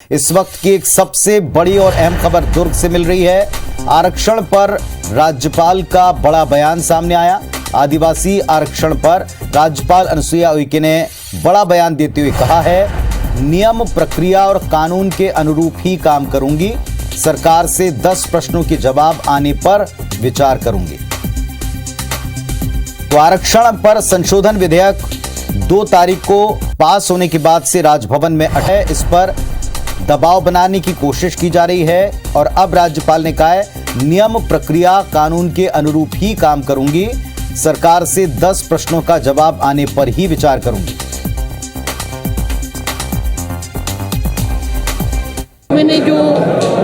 इस वक्त की एक सबसे बड़ी और अहम खबर दुर्ग से मिल रही है। आरक्षण पर राज्यपाल का बड़ा बयान सामने आया। आदिवासी आरक्षण पर राज्यपाल अनुसुईया उइके ने बड़ा बयान देते हुए कहा है, नियम, प्रक्रिया और कानून के अनुरूप ही काम करूंगी। सरकार से 10 प्रश्नों के जवाब आने पर विचार करूंगी। तो आरक्षण पर संशोधन विधेयक 2 तारीख को पास होने के बाद से राजभवन में अटके, इस पर दबाव बनाने की कोशिश की जा रही है और अब राज्यपाल ने कहा है, नियम, प्रक्रिया, कानून के अनुरूप ही काम करूंगी। सरकार से 10 प्रश्नों का जवाब आने पर ही विचार करूंगी। मैंने जो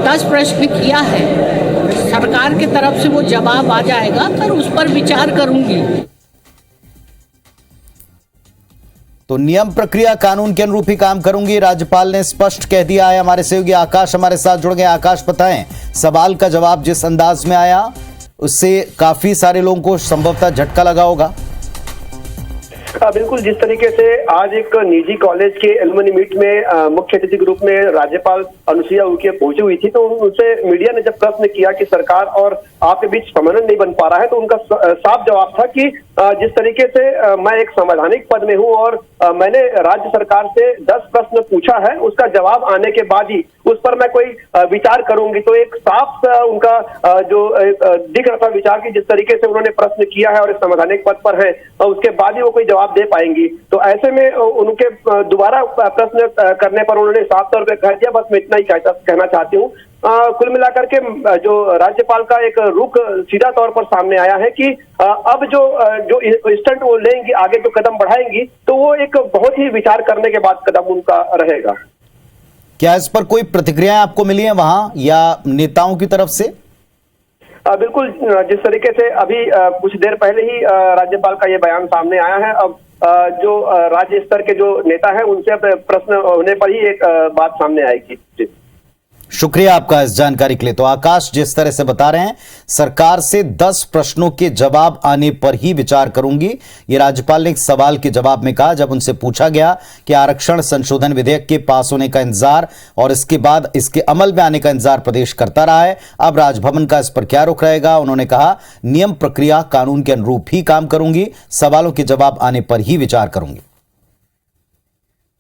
10 प्रश्न किया है, सरकार की तरफ से वो जवाब आ जाएगा, फिर उस पर विचार करूंगी। तो नियम, प्रक्रिया, कानून के अनुरूप ही काम करूंगी, राज्यपाल ने स्पष्ट कह दिया है। हमारे सहयोगी आकाश हमारे साथ जुड़ गए। आकाश, बताएं, सवाल का जवाब जिस अंदाज में आया उससे काफी सारे लोगों को संभवतः झटका लगा होगा। बिल्कुल, जिस तरीके से आज एक निजी कॉलेज के एलुमनी मीट में मुख्य अतिथि के रूप में राज्यपाल अनुसुईया उइके पहुंची हुई थी, तो उनसे मीडिया ने जब प्रश्न किया कि सरकार और आपके बीच समन्वय नहीं बन पा रहा है, तो उनका साफ जवाब था कि जिस तरीके से मैं एक संवैधानिक पद में हूं और मैंने राज्य सरकार से 10 प्रश्न पूछा है, उसका जवाब आने के बाद ही उस पर मैं कोई विचार करूंगी। तो एक साफ उनका जो दिख रहा था विचार की, जिस तरीके से उन्होंने प्रश्न किया है और एक संवैधानिक पद पर है, उसके बाद ही वो कोई जवाब दे पाएंगी। तो ऐसे में उनके दोबारा प्रश्न करने पर उन्होंने साफ तौर पर कह दिया। बस मैं इतना ही कहना चाहती हूँ। कुल मिलाकर के जो राज्यपाल का एक रुख सीधा तौर पर सामने आया है कि अब जो स्टंट वो लेंगी, आगे जो कदम बढ़ाएंगी, तो वो एक बहुत ही विचार करने के बाद कदम उनका रहेगा। क्या इस पर कोई प्रतिक्रिया आपको मिली है वहां या नेताओं की तरफ से? बिल्कुल, जिस तरीके से अभी कुछ देर पहले ही राज्यपाल का ये बयान सामने आया है, अब जो राज्य स्तर के जो नेता हैं उनसे प्रश्न होने पर ही एक बात सामने आएगी। जी, शुक्रिया आपका इस जानकारी के लिए। तो आकाश, जिस तरह से बता रहे हैं, सरकार से 10 प्रश्नों के जवाब आने पर ही विचार करूंगी, ये राज्यपाल ने एक सवाल के जवाब में कहा जब उनसे पूछा गया कि आरक्षण संशोधन विधेयक के पास होने का इंतजार और इसके बाद इसके अमल में आने का इंतजार प्रदेश करता रहा है, अब राजभवन का इस पर क्या रुख रहेगा। उन्होंने कहा, नियम, प्रक्रिया, कानून के अनुरूप ही काम करूंगी, सवालों के जवाब आने पर ही विचार करूंगी।